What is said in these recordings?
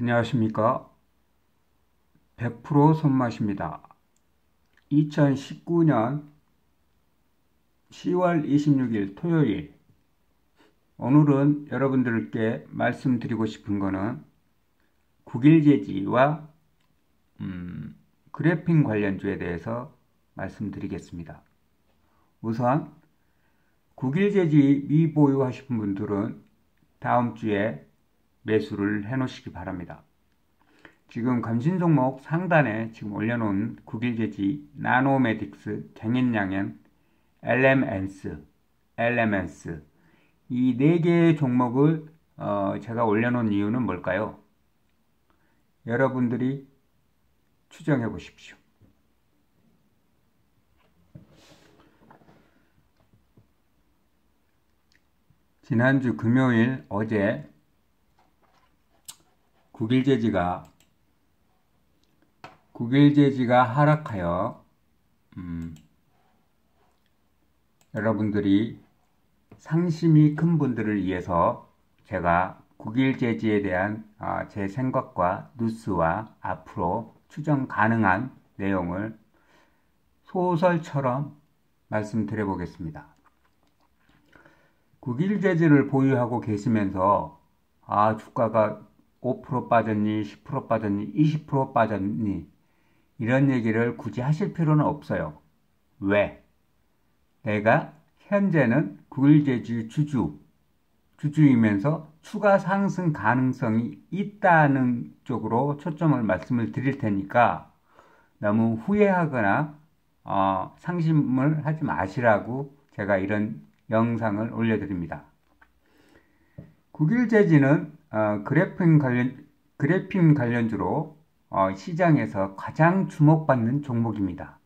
안녕하십니까. 100% 손맛입니다. 2019년 10월 26일 토요일. 오늘은 여러분들께 말씀드리고 싶은 거는 국일제지와 그래핀 관련주에 대해서 말씀드리겠습니다. 우선 국일제지 미보유하신 분들은 다음 주에 매수를 해 놓으시기 바랍니다. 지금 감신 종목 상단에 지금 올려놓은 국일제지, 나노메딕스, 갱인양현, 엘레멘스 이 네 개의 종목을 제가 올려놓은 이유는 뭘까요? 여러분들이 추정해 보십시오. 지난주 금요일 어제 국일제지가 하락하여 여러분들이 상심이 큰 분들을 위해서 제가 국일제지에 대한 제 생각과 뉴스와 앞으로 추정 가능한 내용을 소설처럼 말씀드려 보겠습니다. 국일제지를 보유하고 계시면서 주가가 5% 빠졌니, 10% 빠졌니, 20% 빠졌니 이런 얘기를 굳이 하실 필요는 없어요. 왜? 내가 현재는 국일제지 주주이면서 추가 상승 가능성이 있다는 쪽으로 초점을 말씀을 드릴 테니까 너무 후회하거나 상심을 하지 마시라고 제가 이런 영상을 올려드립니다. 국일제지는 그래핀 관련주로 시장에서 가장 주목받는 종목입니다.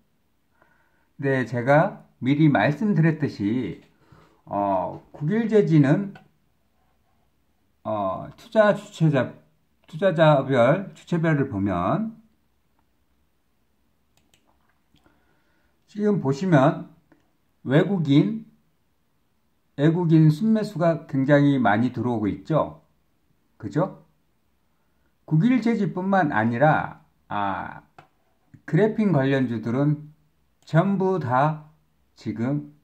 근데 제가 미리 말씀드렸듯이 국일제지는 주체별을 보면 지금 보시면 외국인 순매수가 굉장히 많이 들어오고 있죠. 그죠? 국일제지뿐만 아니라 그래핀 관련주들은 전부 다 지금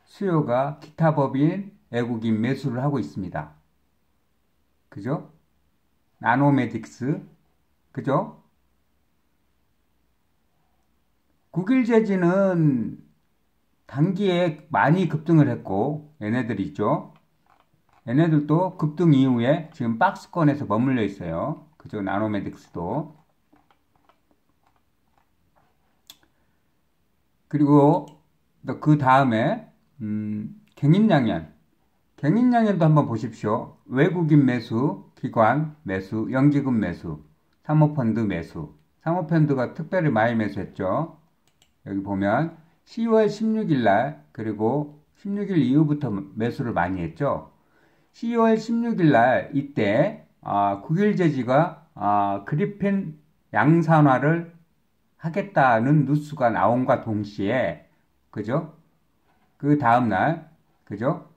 수요가 기타 법인 외국인 매수를 하고 있습니다. 그죠? 나노메딕스, 그죠? 국일제지는 단기에 많이 급등을 했고, 얘네들 있죠? 얘네들도 급등 이후에 지금 박스권에서 머물러 있어요. 그죠? 나노메딕스도. 그리고 그 다음에 갱인양현도 한번 보십시오. 외국인 매수, 기관 매수, 연기금 매수, 사모펀드 매수. 사모펀드가 특별히 많이 매수했죠. 여기 보면 10월 16일 날 그리고 16일 이후부터 매수를 많이 했죠. 10월 16일 날 이때 국일제지가 그래핀 양산화를 하겠다는 뉴스가 나온과 동시에 그죠? 그 다음날 그죠?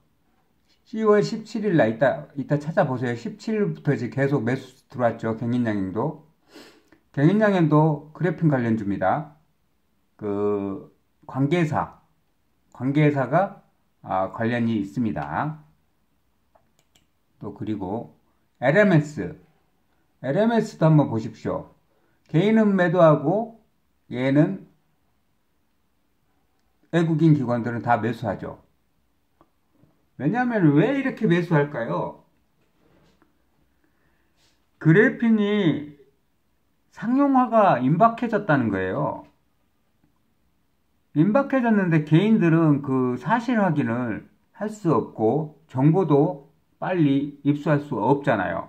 10월 17일 날 이따 찾아보세요. 17일부터 이제 계속 매수 들어왔죠. 갱인양현도 그래핀 관련주입니다. 그 관계사가 관련이 있습니다. 또 그리고 LMS도 한번 보십시오. 개인은 매도하고 얘는 외국인 기관들은 다 매수하죠. 왜냐하면 왜 이렇게 매수할까요? 그래핀이 상용화가 임박해졌다는 거예요. 임박해졌는데 개인들은 그 사실 확인을 할 수 없고 정보도 빨리 입수할 수 없잖아요.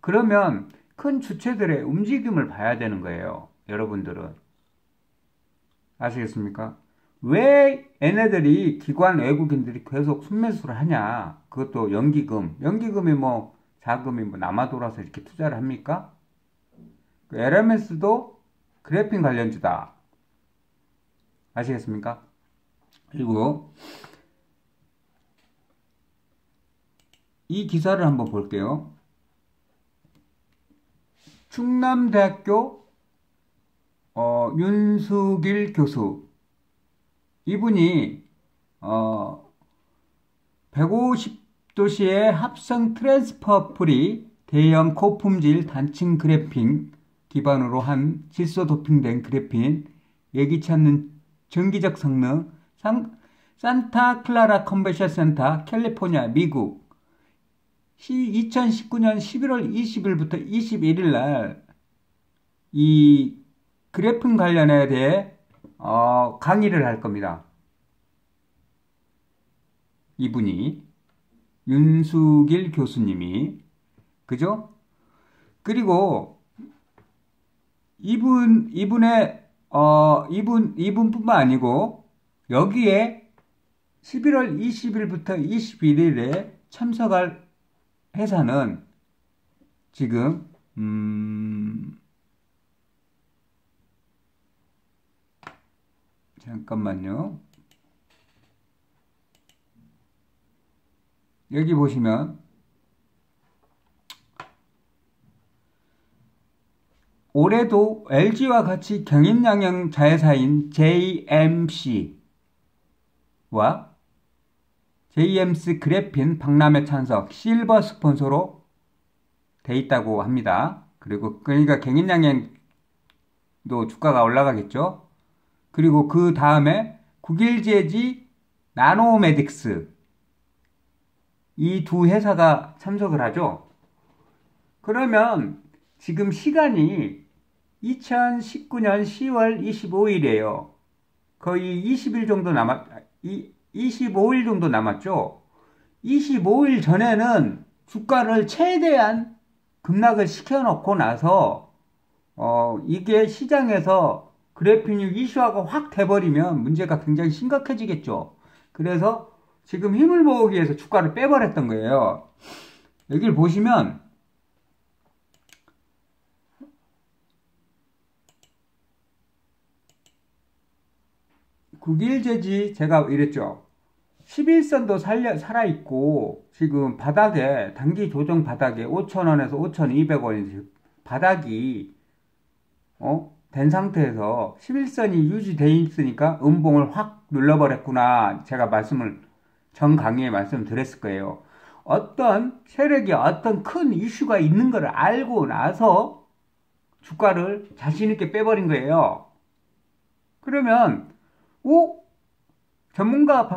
그러면 큰 주체들의 움직임을 봐야 되는 거예요. 여러분들은. 아시겠습니까? 왜 얘네들이 기관 외국인들이 계속 순매수를 하냐? 그것도 연기금이 뭐 자금이 뭐 남아 돌아서 이렇게 투자를 합니까? 그 LMS도 그래핀 관련주다. 아시겠습니까? 그리고 이 기사를 한번 볼게요. 충남대학교 윤숙일 교수. 이분이 150도시의 합성 트랜스퍼 프리 대형 고품질 단층 그래핀 기반으로 한 질소 도핑된 그래핀 예기치 않는 전기적 성능 산타 클라라 컨벤션 센터 캘리포니아 미국 2019년 11월 20일부터 21일 날 이 그래핀 관련에 대해 강의를 할 겁니다. 이분이 윤숙일 교수님이 그죠? 그리고 이분뿐만 아니고 여기에 11월 20일부터 21일에 참석할 회사는 지금 잠깐만요. 여기 보시면 올해도 LG와 같이 경인양형 자회사인 JMC 그래핀 박람회 참석 실버 스폰서로 돼 있다고 합니다. 그리고 그러니까 경인양형도 주가가 올라가겠죠. 그리고 그 다음에 국일제지 나노메딕스 이 두 회사가 참석을 하죠. 그러면 지금 시간이 2019년 10월 25일이에요. 거의 25일 정도 남았죠. 25일 전에는 주가를 최대한 급락을 시켜놓고 나서 이게 시장에서 그래핀이 이슈화가 확 돼버리면 문제가 굉장히 심각해지겠죠. 그래서 지금 힘을 모으기 위해서 주가를 빼버렸던 거예요. 여기를 보시면 국일제지 제가 이랬죠. 11선도 살아있고 지금 바닥에 단기 조정 바닥에 5,000원에서 5,200원이 바닥이 된 상태에서 11선이 유지되어 있으니까 음봉을 확 눌러버렸구나. 제가 전 강의에 말씀드렸을 거예요. 어떤 세력이 어떤 큰 이슈가 있는 걸 알고 나서 주가를 자신있게 빼버린 거예요. 그러면 전문가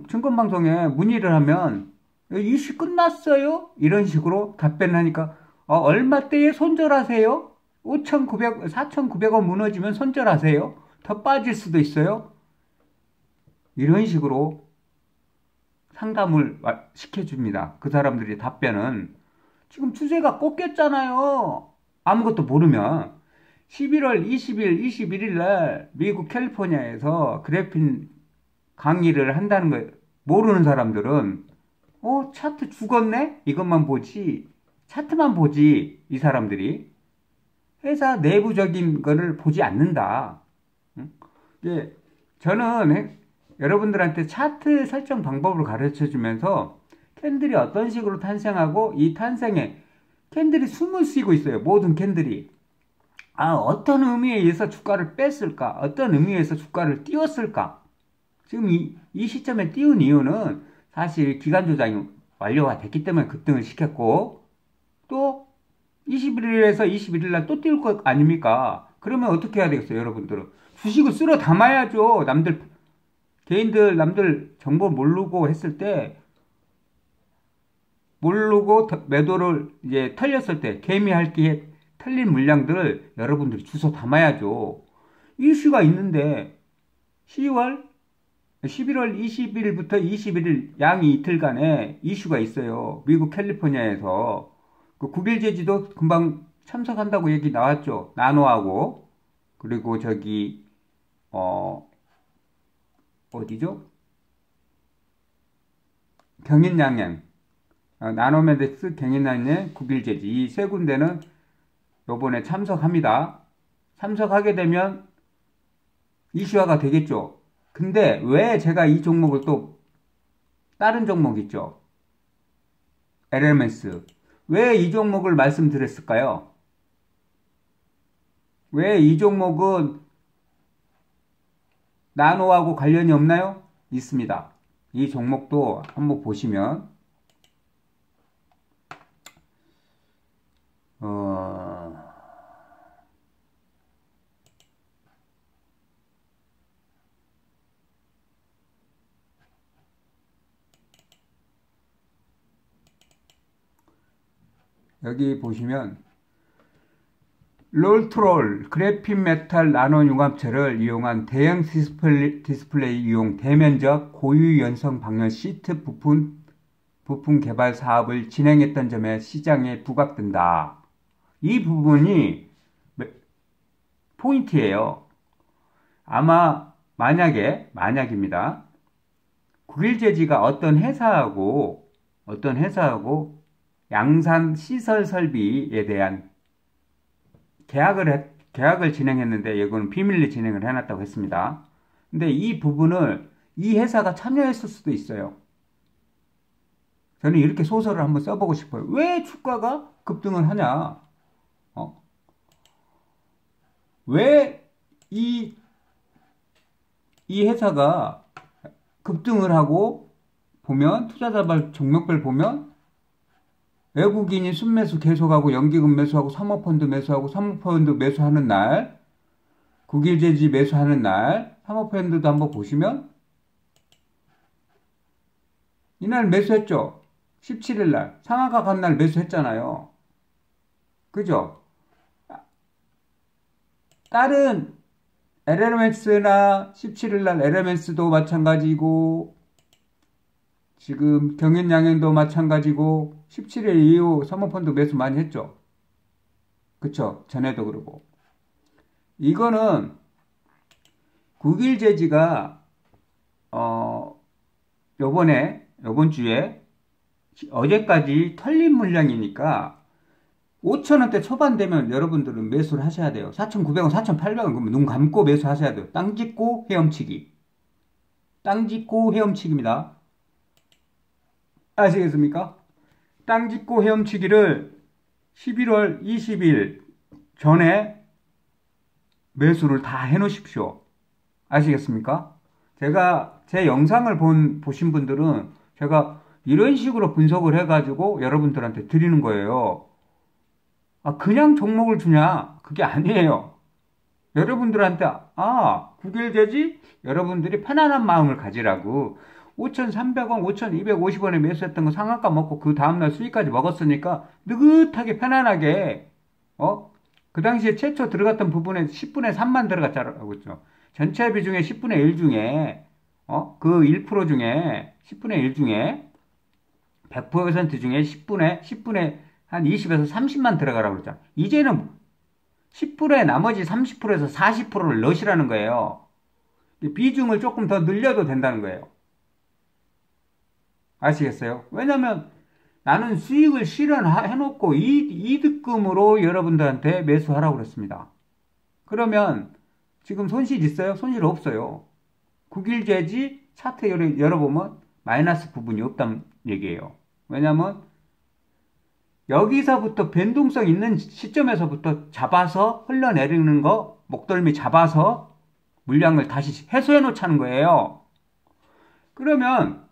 증권방송에 문의를 하면 이슈 끝났어요? 이런 식으로 답변을 하니까 얼마대에 손절하세요? 4,900원 무너지면 손절하세요? 더 빠질 수도 있어요? 이런 식으로 상담을 시켜줍니다. 그 사람들이 답변은 지금 추세가 꺾였잖아요. 아무것도 모르면 11월 20일, 21일 날 미국 캘리포니아에서 그래핀 강의를 한다는 거 모르는 사람들은 차트 죽었네? 이것만 보지. 차트만 보지. 이 사람들이 회사 내부적인 거를 보지 않는다. 저는 여러분들한테 차트 설정 방법을 가르쳐 주면서 캔들이 어떤 식으로 탄생하고 이 탄생에 캔들이 숨을 쉬고 있어요. 모든 캔들이. 어떤 의미에 의해서 주가를 뺐을까? 어떤 의미에서 주가를 띄웠을까? 지금 이 시점에 띄운 이유는 사실 기간 조정이 완료가 됐기 때문에 급등을 시켰고 또 21일에서 21일 날 또 띄울 것 아닙니까? 그러면 어떻게 해야 되겠어요, 여러분들은? 주식을 쓸어 담아야죠. 남들 정보 모르고 했을 때, 모르고 매도를 이제 털렸을 때, 개미할 기에 털린 물량들을 여러분들이 주워 담아야죠. 이슈가 있는데, 11월 20일부터 21일 양이 이틀간에 이슈가 있어요. 미국 캘리포니아에서. 그 국일제지도 금방 참석한다고 얘기 나왔죠. 나노하고. 그리고 어디죠? 경인양행. 나노메딕스, 경인양행, 국일제지. 이 세 군데는 요번에 참석합니다. 참석하게 되면 이슈화가 되겠죠. 근데 왜 제가 이 종목을 또 다른 종목 있죠? LMS. 왜 이 종목을 말씀드렸을까요? 왜 이 종목은 나노하고 관련이 없나요? 있습니다. 이 종목도 한번 보시면 여기 보시면 롤트롤 그래핀 메탈 나노 융합체를 이용한 대형 디스플레이 이용 대면적 고유 연성 방열 시트 부품 개발 사업을 진행했던 점에 시장에 부각된다. 이 부분이 포인트예요. 아마 만약입니다. 국일제지가 어떤 회사하고 양산 시설 설비에 대한 계약을 진행했는데 이거는 비밀리 진행을 해놨다고 했습니다. 근데 이 부분을 이 회사가 참여했을 수도 있어요. 저는 이렇게 소설을 한번 써보고 싶어요. 왜 주가가 급등을 하냐? 왜 이 회사가 급등을 하고 보면 투자자별 종목별 보면 외국인이 순매수 계속하고 연기금 매수하고 사모펀드 매수하고 사모펀드 매수하는 날 국일제지 매수하는 날 사모펀드도 한번 보시면 이날 매수했죠. 17일 날 상한가 간 날 매수했잖아요. 그죠? 다른 LMS나 17일 날 LMS도 마찬가지고 지금 경인양행도 마찬가지고 17일 이후 사모펀드 매수 많이 했죠. 그쵸? 전에도 그러고. 이거는 국일제지가 요번 주에 어제까지 털린 물량이니까 5,000원대 초반 되면 여러분들은 매수를 하셔야 돼요. 4,900원, 4,800원 그러면 눈 감고 매수하셔야 돼요. 땅 짚고 헤엄치기. 땅 짚고 헤엄치기입니다. 아시겠습니까? 땅 짚고 헤엄치기를 11월 20일 전에 매수를 다 해놓으십시오. 아시겠습니까? 제가 제 영상을 보신 분들은 제가 이런 식으로 분석을 해가지고 여러분들한테 드리는 거예요. 그냥 종목을 주냐? 그게 아니에요. 여러분들한테 국일제지 여러분들이 편안한 마음을 가지라고 5,300원, 5,250원에 매수했던 거 상한가 먹고 그 다음날 수익까지 먹었으니까 느긋하게 편안하게 그 당시에 최초 들어갔던 부분에 10분의 3만 들어갔잖아요. 그죠? 전체 비중의 10분의 1 중에 그 1% 중에 10분의 1 중에 100% 중에 10분의 한 20에서 30만 들어가라고 그랬죠. 이제는 10%의 나머지 30%에서 40%를 넣으시라는 거예요. 비중을 조금 더 늘려도 된다는 거예요. 아시겠어요? 왜냐면 나는 수익을 실현해놓고 이득금으로 여러분들한테 매수하라고 그랬습니다. 그러면 지금 손실 있어요? 손실 없어요. 국일제지 차트 열어보면 마이너스 부분이 없다는 얘기예요. 왜냐면 여기서부터 변동성 있는 시점에서부터 잡아서 흘러내리는 거 목덜미 잡아서 물량을 다시 해소해 놓자는 거예요. 그러면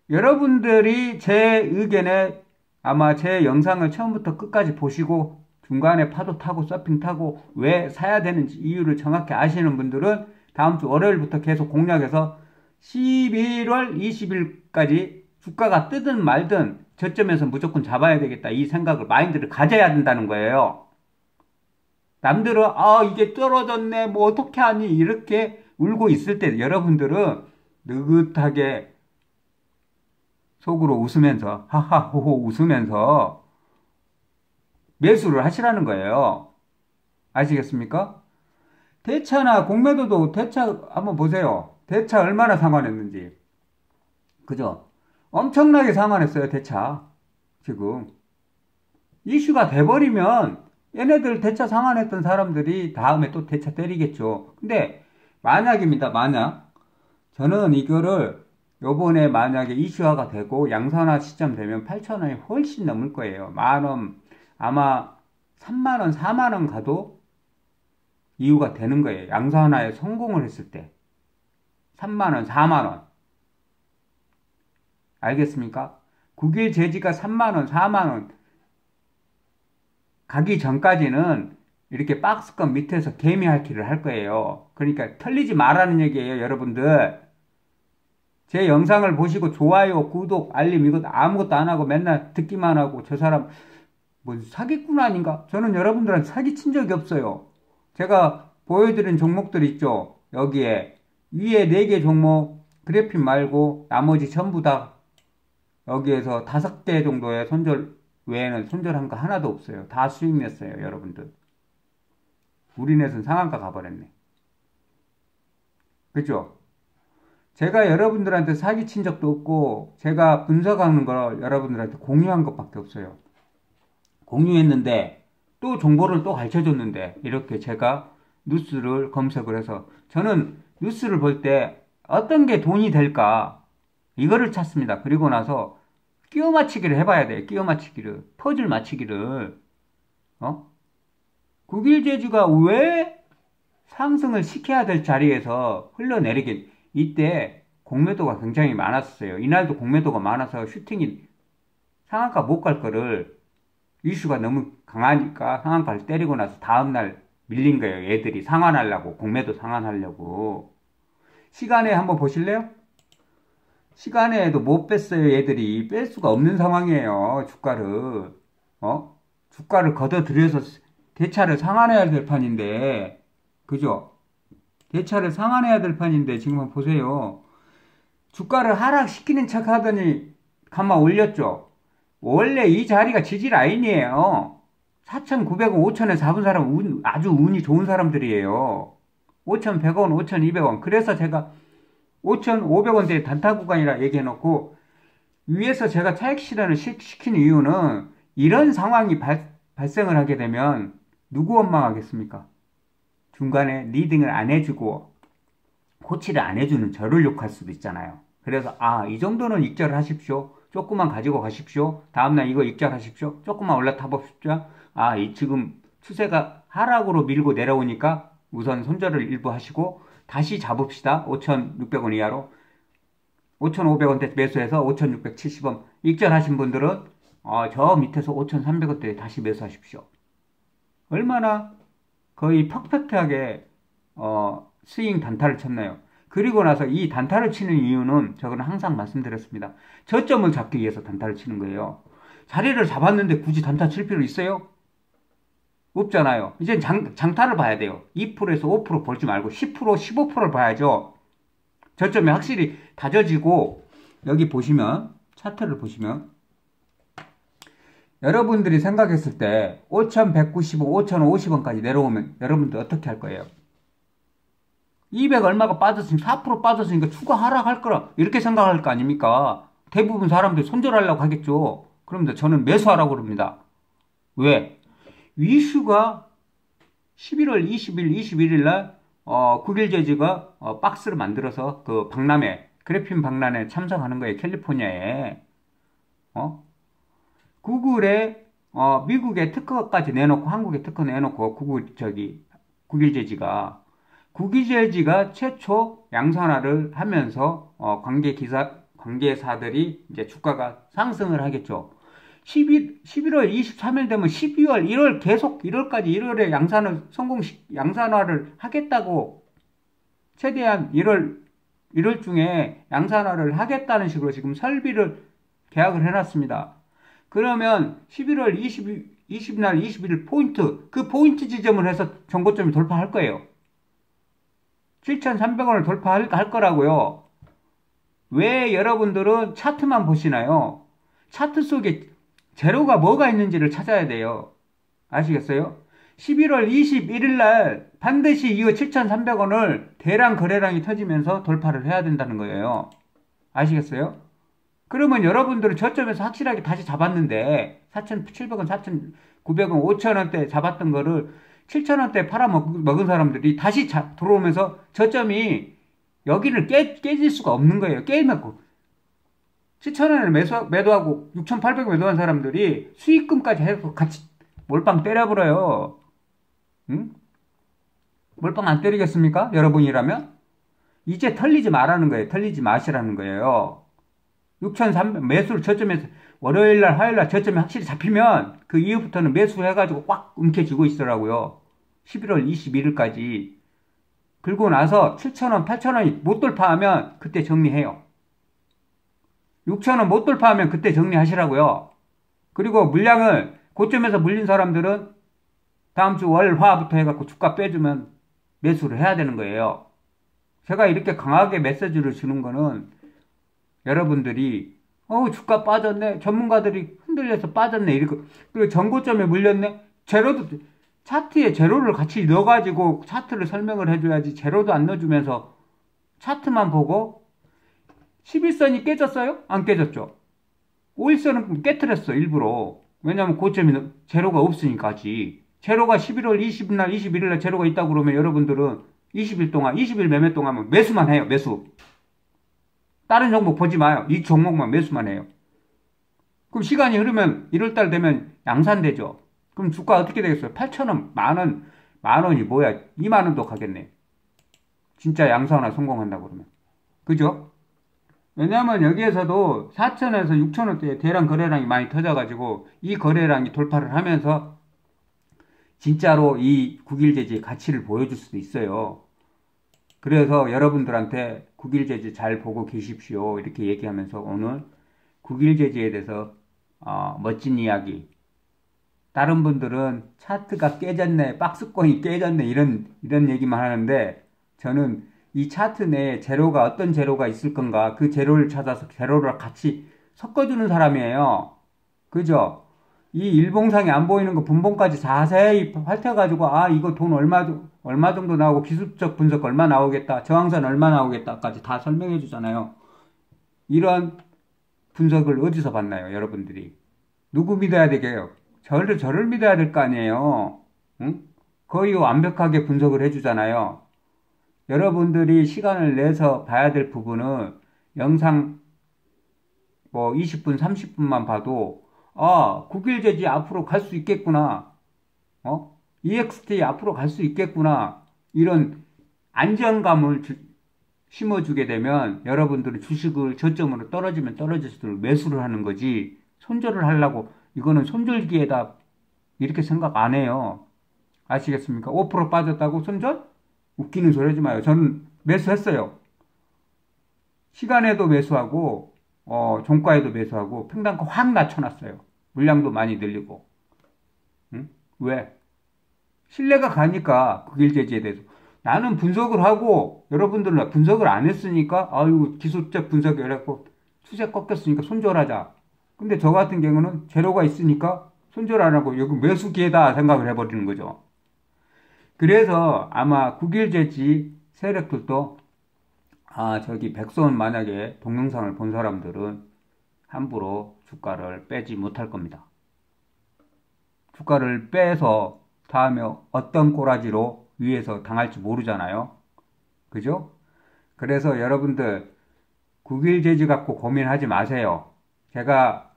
여러분들이 제 의견에 아마 제 영상을 처음부터 끝까지 보시고 중간에 파도 타고 서핑 타고 왜 사야 되는지 이유를 정확히 아시는 분들은 다음 주 월요일부터 계속 공략해서 11월 20일까지 주가가 뜨든 말든 저점에서 무조건 잡아야 되겠다 이 생각을 마인드를 가져야 된다는 거예요. 남들은 이게 떨어졌네 뭐 어떻게 하니 이렇게 울고 있을 때 여러분들은 느긋하게 속으로 웃으면서 하하호호 웃으면서 매수를 하시라는 거예요. 아시겠습니까? 대차나 공매도도 대차 한번 보세요. 대차 얼마나 상환했는지. 그죠? 엄청나게 상환했어요. 대차. 지금 이슈가 돼버리면 얘네들 대차 상환했던 사람들이 다음에 또 대차 때리겠죠. 근데 만약입니다. 만약 저는 이거를 요번에 만약에 이슈화가 되고 양산화 시점 되면 8,000원이 훨씬 넘을 거예요. 만원 아마 3만원 4만원 가도 이유가 되는 거예요. 양사 하나에 성공을 했을 때. 3만원, 4만원. 알겠습니까? 국외 제지가 3만원, 4만원 가기 전까지는 이렇게 박스권 밑에서 개미핥기를 할 거예요. 그러니까 털리지 말라는 얘기예요, 여러분들. 제 영상을 보시고 좋아요, 구독, 알림 이것 아무것도 안 하고 맨날 듣기만 하고 저 사람 뭐 사기꾼 아닌가? 저는 여러분들한테 사기친 적이 없어요. 제가 보여드린 종목들 있죠? 여기에 위에 4개 종목 그래픽 말고 나머지 전부 다 여기에서 5개 정도의 손절 외에는 손절한 거 하나도 없어요. 다 수익 냈어요, 여러분들. 우리넷은 상한가 가버렸네. 그죠? 제가 여러분들한테 사기친 적도 없고 제가 분석하는 걸 여러분들한테 공유한 것밖에 없어요. 공유했는데 또 정보를 또 가르쳐줬는데 이렇게 제가 뉴스를 검색을 해서 저는 뉴스를 볼 때 어떤 게 돈이 될까 이거를 찾습니다. 그리고 나서 끼워 맞추기를 해봐야 돼요. 끼워 맞추기를. 퍼즐 맞추기를. 국일제주가 왜 상승을 시켜야 될 자리에서 흘러내리게 이때 공매도가 굉장히 많았어요. 이날도 공매도가 많아서 슈팅이 상한가 못 갈 거를 이슈가 너무 강하니까 상한가를 때리고 나서 다음날 밀린 거예요. 얘들이 상환하려고 공매도 상환하려고. 시간에 한번 보실래요? 시간에도 못 뺐어요. 얘들이 뺄 수가 없는 상황이에요. 주가를 주가를 걷어들여서 대차를 상환해야 될 판인데 그죠? 대차를 상환해야 될 판인데 지금 한번 보세요. 주가를 하락시키는 척 하더니 가만 올렸죠. 원래 이 자리가 지지 라인이에요. 4,900원, 5,000원 잡은 사람 아주 운이 좋은 사람들이에요. 5,100원, 5,200원. 그래서 제가 5,500원대 단타 구간이라 얘기해놓고 위에서 제가 차익 실현을 시킨 이유는 이런 상황이 발생을 하게 되면 누구 원망하겠습니까? 중간에 리딩을 안 해주고 코치를 안 해주는 저를 욕할 수도 있잖아요. 그래서 이 정도는 익절을 하십시오. 조금만 가지고 가십시오. 다음날 이거 익절하십시오. 조금만 올라타 봅시다. 지금 추세가 하락으로 밀고 내려오니까 우선 손절을 일부 하시고 다시 잡읍시다. 5,600원 이하로 5,500원대 매수해서 5,670원 익절하신 분들은 저 밑에서 5,300원대에 다시 매수하십시오. 얼마나 거의 퍼펙트하게 스윙 단타를 쳤나요? 그리고 나서 이 단타를 치는 이유는 저는 항상 말씀드렸습니다. 저점을 잡기 위해서 단타를 치는 거예요. 자리를 잡았는데 굳이 단타 칠 필요 있어요? 없잖아요. 이제 장타를 봐야 돼요. 2%에서 5% 볼지 말고 10%, 15%를 봐야죠. 저점이 확실히 다져지고 여기 보시면 차트를 보시면 여러분들이 생각했을 때 5,195, 5,050원까지 내려오면 여러분들 어떻게 할 거예요? 200 얼마가 빠졌으니까 4% 빠졌으니까 추가 하락할 거라 이렇게 생각할 거 아닙니까? 대부분 사람들이 손절하려고 하겠죠. 그런데 저는 매수하라고 그럽니다. 왜? 위슈가 11월 20일, 21일 날 국일제주가 박스를 만들어서 그 박람회, 그래핀 박람회에 참석하는 거예요. 캘리포니아에. 구글에 미국의 특허까지 내놓고 한국에 특허 내놓고 국일제지가 최초 양산화를 하면서 관계사들이 이제 주가가 상승을 하겠죠. 11월 23일 되면 12월, 1월 계속 1월까지 1월에 양산화를 하겠다고 최대한 1월 중에 양산화를 하겠다는 식으로 지금 설비를 계약을 해놨습니다. 그러면 11월 20날 21일 포인트, 그 포인트 지점을 해서 정고점이 돌파할 거예요. 7,300원을 돌파할 거라고요. 왜 여러분들은 차트만 보시나요? 차트 속에 제로가 뭐가 있는지를 찾아야 돼요. 아시겠어요? 11월 21일 날 반드시 이거 7,300원을 대량 거래량이 터지면서 돌파를 해야 된다는 거예요. 아시겠어요? 그러면 여러분들은 저점에서 확실하게 다시 잡았는데 4,700원, 4,900원, 5,000원대 잡았던 거를 7,000원대 팔아먹은 사람들이 다시 들어오면서 저점이 여기를 깨질 수가 없는 거예요. 깨면 7,000원을 매도하고 6,800원 매도한 사람들이 수익금까지 해서 같이 몰빵 때려버려요. 응? 몰빵 안 때리겠습니까? 여러분이라면? 이제 털리지 말라는 거예요. 털리지 마시라는 거예요. 6,300 매수를 저점에서 월요일날 화요일날 저점이 확실히 잡히면 그 이후부터는 매수해가지고 꽉 움켜쥐고 있으라고요. 11월 21일까지. 그리고 나서 7,000원, 8,000원이 못 돌파하면 그때 정리해요. 6,000원 못 돌파하면 그때 정리하시라고요. 그리고 물량을 고점에서 물린 사람들은 다음 주 월, 화부터 해갖고 주가 빼주면 매수를 해야 되는 거예요. 제가 이렇게 강하게 메시지를 주는 거는 여러분들이 주가 빠졌네. 전문가들이 흔들려서 빠졌네. 이렇게. 그리고 전고점에 물렸네. 제로도 차트에 제로를 같이 넣어가지고 차트를 설명을 해줘야지. 제로도 안 넣어주면서 차트만 보고 11선이 깨졌어요? 안 깨졌죠? 5일선은 깨트렸어 일부러. 왜냐면 고점이 제로가 없으니까 아직. 제로가 11월 20일 21일날 제로가 있다고 그러면 여러분들은 20일 동안 20일 매매 동안 매수만 해요. 매수. 다른 종목 보지 마요. 이 종목만 매수만 해요. 그럼 시간이 흐르면 1월달 되면 양산되죠. 그럼 주가 어떻게 되겠어요? 8,000원, 만원, 만원이 뭐야? 2만원도 가겠네. 진짜 양산화 성공한다 그러면. 그죠? 왜냐하면 여기에서도 4,000원에서 6,000원대에 대량 거래량이 많이 터져가지고 이 거래량이 돌파를 하면서 진짜로 이 국일제지의 가치를 보여줄 수도 있어요. 그래서 여러분들한테 국일제지 잘 보고 계십시오. 이렇게 얘기하면서 오늘 국일제지에 대해서 멋진 이야기. 다른 분들은 차트가 깨졌네, 박스권이 깨졌네 이런 얘기만 하는데 저는 이 차트 내에 제로가 어떤 제로가 있을 건가 그 제로를 찾아서 제로를 같이 섞어주는 사람이에요. 그죠? 이 일봉상에 안 보이는 거 분봉까지 자세히 핥아가지고 이거 돈 얼마 정도 나오고 기술적 분석 얼마 나오겠다 저항선 얼마 나오겠다까지 다 설명해 주잖아요. 이런 분석을 어디서 봤나요 여러분들이? 누구 믿어야 되게요? 저를 믿어야 될 거 아니에요. 응? 거의 완벽하게 분석을 해주잖아요. 여러분들이 시간을 내서 봐야 될 부분은 영상 20분 30분만 봐도 국일제지 앞으로 갈 수 있겠구나. EXT 앞으로 갈 수 있겠구나. 이런 안정감을 심어주게 되면 여러분들은 주식을 저점으로 떨어지면 떨어질수록 매수를 하는 거지 손절을 하려고 이거는 손절기에다 이렇게 생각 안 해요. 아시겠습니까? 5% 빠졌다고 손절? 웃기는 소리 하지 마요. 저는 매수했어요. 시간에도 매수하고 종가에도 매수하고 평단가 확 낮춰놨어요. 물량도 많이 늘리고. 응? 왜? 신뢰가 가니까 국일제지에 대해서. 나는 분석을 하고 여러분들은 분석을 안 했으니까 기술적 분석이 어렵고 추세 꺾였으니까 손절하자. 근데 저 같은 경우는 제로가 있으니까 손절 안 하고 여기 매수 기회다 생각을 해버리는 거죠. 그래서 아마 국일제지 세력들도 저기 백선 만약에 동영상을 본 사람들은 함부로 주가를 빼지 못할 겁니다. 주가를 빼서 다음에 어떤 꼬라지로 위에서 당할지 모르잖아요. 그죠? 그래서 여러분들 국일제지 갖고 고민하지 마세요. 제가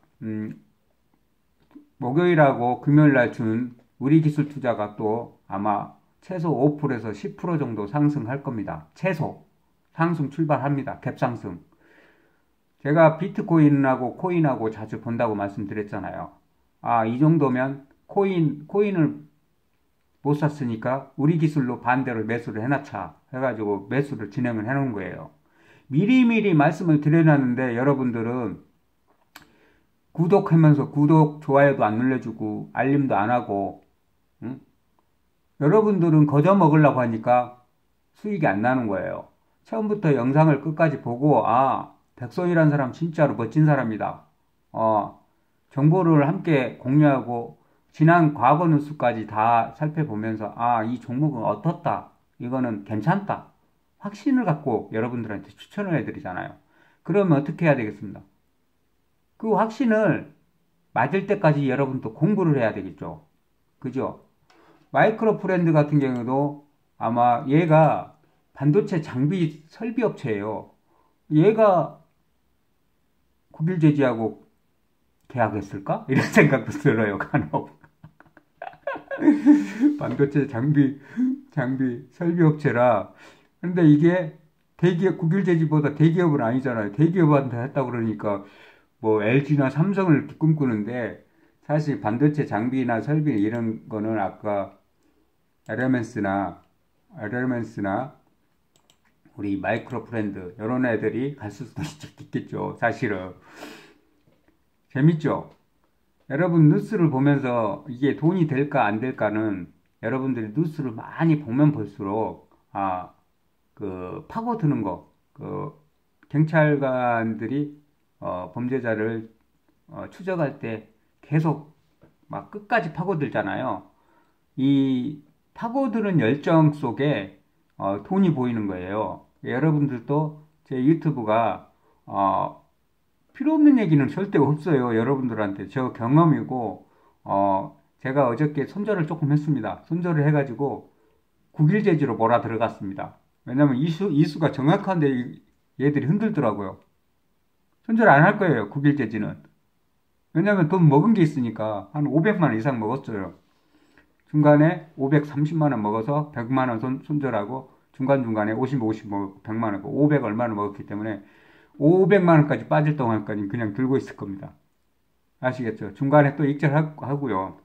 목요일하고 금요일날 준 우리기술투자가 또 아마 최소 5%에서 10% 정도 상승할 겁니다. 최소 상승 출발합니다. 갭상승. 제가 비트코인하고 코인하고 자주 본다고 말씀드렸잖아요. 이 정도면 코인을 못 샀으니까 우리 기술로 반대로 매수를 해놨자 해가지고 매수를 진행을 해놓은 거예요. 미리미리 말씀을 드려놨는데 여러분들은 구독하면서 구독, 좋아요도 안 눌러주고 알림도 안 하고 응? 여러분들은 거저 먹으려고 하니까 수익이 안 나는 거예요. 처음부터 영상을 끝까지 보고 백선이라는 사람 진짜로 멋진 사람이다. 정보를 함께 공유하고 지난 과거 뉴스까지 다 살펴보면서 이 종목은 어떻다. 이거는 괜찮다. 확신을 갖고 여러분들한테 추천을 해드리잖아요. 그러면 어떻게 해야 되겠습니다? 그 확신을 맞을 때까지 여러분도 공부를 해야 되겠죠. 그죠? 마이크로 프렌드 같은 경우도 아마 얘가 반도체 장비 설비 업체예요. 얘가 국일제지하고 계약했을까? 이런 생각도 들어요, 간혹. 반도체 장비 장비, 설비업체라. 근데 이게 대기업, 국유재지보다 대기업은 아니잖아요. 대기업한테 했다고 그러니까 뭐 LG나 삼성을 이렇게 꿈꾸는데 사실 반도체 장비나 설비 이런 거는 아까 에르멘스나 우리 마이크로 브랜드 이런 애들이 갈 수도 있겠죠. 사실은 재밌죠. 여러분 뉴스를 보면서 이게 돈이 될까 안 될까는 여러분들이 뉴스를 많이 보면 볼수록 그 파고드는 거, 그 경찰관들이 범죄자를 추적할 때 계속 막 끝까지 파고들잖아요. 이 파고드는 열정 속에 돈이 보이는 거예요. 여러분들도 제 유튜브가 필요 없는 얘기는 절대 없어요. 여러분들한테 저 경험이고 제가 어저께 손절을 조금 했습니다. 손절을 해가지고 국일제지로 몰아 들어갔습니다. 왜냐면 이수가 정확한데 얘들이 흔들더라고요. 손절 안 할 거예요. 국일제지는. 왜냐면 돈 먹은 게 있으니까 한 500만 원 이상 먹었어요. 중간에 530만 원 먹어서 100만 원 손절하고 중간중간에 50 먹고 100만 원, 500 얼마나 먹었기 때문에 500만 원까지 빠질 동안까지 그냥 들고 있을 겁니다. 아시겠죠? 중간에 또 익절하고요.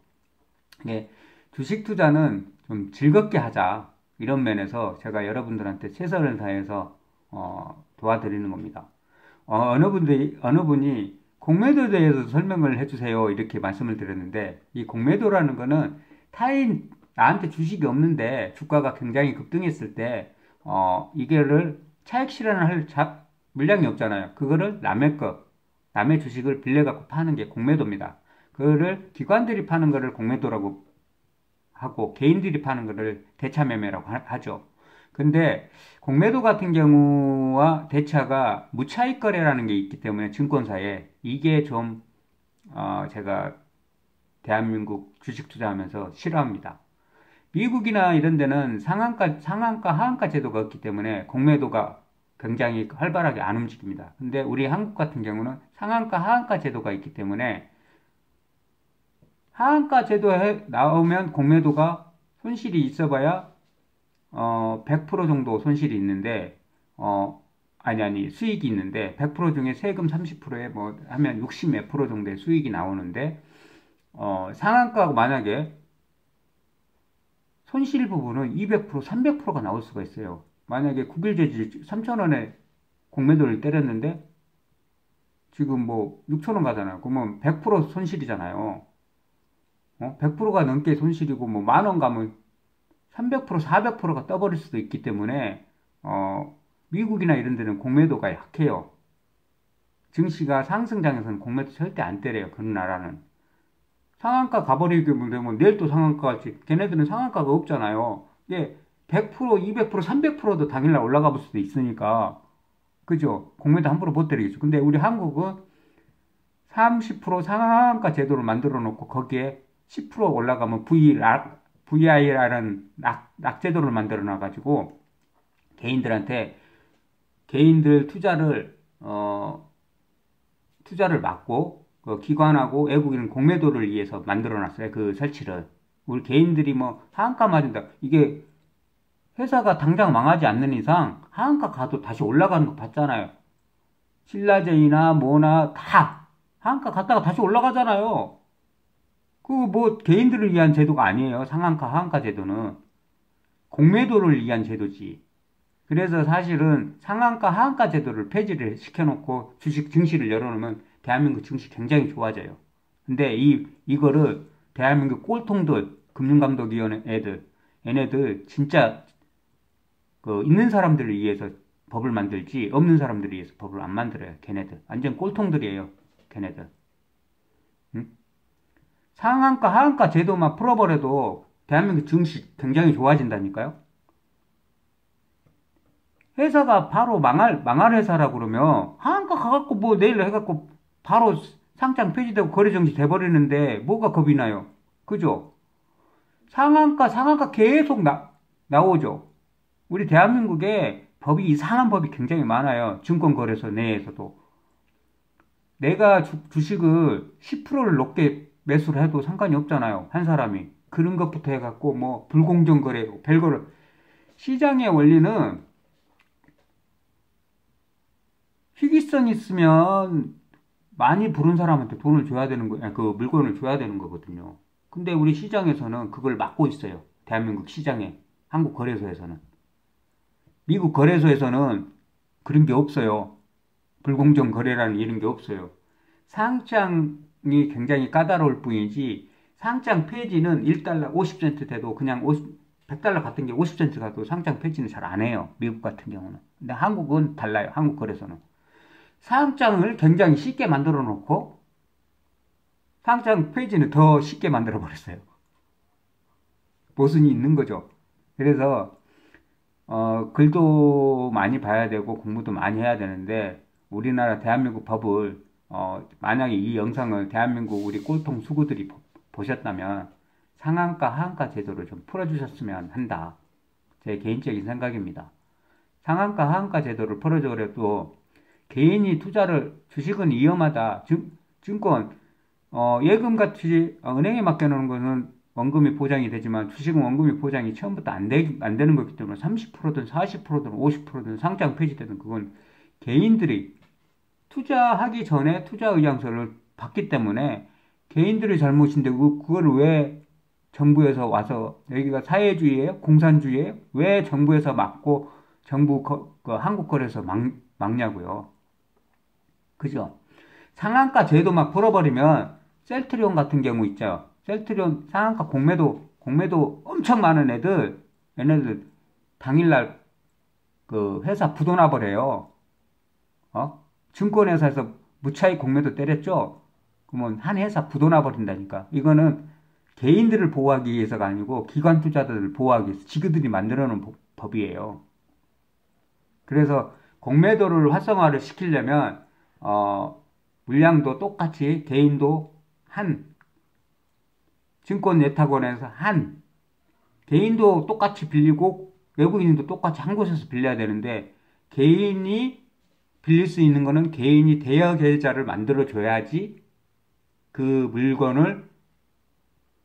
이게 주식 투자는 좀 즐겁게 하자. 이런 면에서 제가 여러분들한테 최선을 다해서 도와드리는 겁니다. 어느 분이 공매도에 대해서 설명을 해주세요. 이렇게 말씀을 드렸는데 이 공매도라는 거는 타인 나한테 주식이 없는데 주가가 굉장히 급등했을 때 이거를 차익 실현을 할 물량이 없잖아요. 그거를 남의 주식을 빌려갖고 파는 게 공매도입니다. 그거를 기관들이 파는 거를 공매도라고 하고 개인들이 파는 거를 대차매매라고 하죠. 근데 공매도 같은 경우와 대차가 무차익 거래라는 게 있기 때문에 증권사에 이게 좀 제가 대한민국 주식 투자하면서 싫어합니다. 미국이나 이런 데는 상한가, 하한가 제도가 없기 때문에 공매도가 굉장히 활발하게 안 움직입니다. 근데 우리 한국 같은 경우는 상한가, 하한가 제도가 있기 때문에 하한가 제도에 나오면 공매도가 손실이 있어봐야 100% 정도 손실이 있는데 수익이 있는데 100% 중에 세금 30%에 뭐 하면 60 몇 프로 정도의 수익이 나오는데 상한가가 만약에 손실 부분은 200%, 300%가 나올 수가 있어요. 만약에 국일제지 3,000원에 공매도를 때렸는데 지금 뭐 6,000원 가잖아요. 그러면 100% 손실이잖아요. 100%가 넘게 손실이고 뭐 10,000원 가면 300%, 400%가 떠버릴 수도 있기 때문에 미국이나 이런 데는 공매도가 약해요. 증시가 상승장에서는 공매도 절대 안 때려요. 그런 나라는. 상한가 가버리게 되면 내일 또 상한가 같이 걔네들은 상한가가 없잖아요. 이게 100%, 200%, 300%도 당일날 올라가 볼 수도 있으니까 그죠? 공매도 함부로 못 때리겠죠. 근데 우리 한국은 30% 상한가 제도를 만들어 놓고 거기에 10% 올라가면 VIR은 낙제도를 만들어 놔가지고 개인들 투자를 막고 그 기관하고 외국인은 공매도를 위해서 만들어 놨어요. 그 설치를. 우리 개인들이 뭐 하한가 맞은다. 이게 회사가 당장 망하지 않는 이상 하한가 가도 다시 올라가는 거 봤잖아요. 신라제이나 뭐나 다 하한가 갔다가 다시 올라가잖아요. 그 뭐 개인들을 위한 제도가 아니에요. 상한가, 하한가 제도는. 공매도를 위한 제도지. 그래서 사실은 상한가, 하한가 제도를 폐지를 시켜놓고 증시를 열어놓으면 대한민국 증시 굉장히 좋아져요. 근데 이거를 대한민국 꼴통들, 금융감독위원회 얘네들 진짜 있는 사람들을 위해서 법을 만들지 없는 사람들을 위해서 법을 안 만들어요. 걔네들. 완전 꼴통들이에요. 걔네들. 응? 상한가, 하한가 제도만 풀어버려도 대한민국 증시 굉장히 좋아진다니까요. 회사가 바로 망할 회사라 그러면 하한가 가갖고 뭐 내일 해갖고 바로 상장 폐지되고 거래 정지 돼버리는데 뭐가 겁이 나요? 그죠? 상한가 계속 나오죠. 우리 대한민국에 이상한 법이 굉장히 많아요. 증권거래소 내에서도. 내가 주식을 10%를 높게 매수를 해도 상관이 없잖아요. 한 사람이. 그런 것부터 해갖고 뭐 불공정 거래, 별거를. 시장의 원리는 희귀성 있으면 많이 부른 사람한테 돈을 줘야 되는 거, 아니, 그 물건을 줘야 되는 거거든요. 근데 우리 시장에서는 그걸 막고 있어요. 대한민국 시장에, 한국 거래소에서는. 미국 거래소에서는 그런 게 없어요. 불공정 거래라는 이런 게 없어요. 상장이 굉장히 까다로울 뿐이지, 상장 폐지는 1달러 50센트 돼도 그냥 100달러 같은 게 50센트 가도 상장 폐지는 잘 안 해요. 미국 같은 경우는. 근데 한국은 달라요. 한국 거래소는. 상장을 굉장히 쉽게 만들어 놓고 상장 폐지는 더 쉽게 만들어 버렸어요. 모순이 있는 거죠. 그래서 글도 많이 봐야 되고 공부도 많이 해야 되는데 우리나라 대한민국 법을 만약에 이 영상을 대한민국 우리 꼴통 수구들이 보셨다면 상한가 하한가 제도를 좀 풀어주셨으면 한다. 제 개인적인 생각입니다. 상한가 하한가 제도를 풀어줘도 개인이 투자를 주식은 위험하다. 증권 예금같이 은행에 맡겨놓은 것은 원금이 보장이 되지만 주식은 원금이 보장이 처음부터 안 되는 거기 때문에 30%든 40%든 50%든 상장 폐지되든 그건 개인들이 투자하기 전에 투자 의향서를 받기 때문에 개인들의 잘못인데 그걸 왜 정부에서 와서 여기가 사회주의예요? 공산주의예요? 왜 정부에서 막고 정부 한국거래소 막냐고요. 그죠? 상한가 제도 막 풀어버리면 셀트리온 같은 경우 있죠. 셀트리온 상한가 공매도 엄청 많은 얘네들 당일날 그 회사 부도나 버려요. 증권회사에서 무차익 공매도 때렸죠. 그러면 한 회사 부도나 버린다니까. 이거는 개인들을 보호하기 위해서가 아니고 기관 투자자들을 보호하기 위해서 지그들이 만들어 놓은 법이에요. 그래서 공매도를 활성화를 시키려면 물량도 똑같이 개인도 증권예탁원에서 개인도 똑같이 빌리고 외국인도 똑같이 한 곳에서 빌려야 되는데 개인이 빌릴 수 있는 거는 개인이 대여 계좌를 만들어 줘야지 그 물건을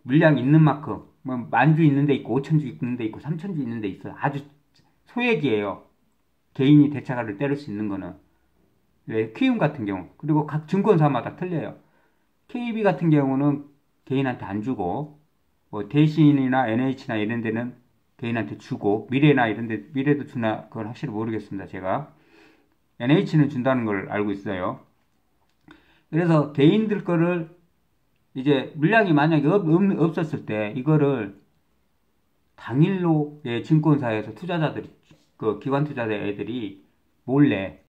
물량 있는 만큼 뭐 10,000주 있는 데 있고 5,000주 있는 데 있고 3,000주 있는 데 있어요. 아주 소액이에요. 개인이 대차를 때릴 수 있는 거는. 왜? 키움 같은 경우. 그리고 각 증권사마다 틀려요. KB 같은 경우는 개인한테 안 주고, 뭐, 대신이나 NH나 이런 데는 개인한테 주고, 미래나 이런 데, 미래도 주나, 그건 확실히 모르겠습니다, 제가. NH는 준다는 걸 알고 있어요. 그래서 개인들 거를, 이제 물량이 만약에 없었을 때, 이거를 당일로 증권사에서 투자자들이, 그 기관 투자자 애들이 몰래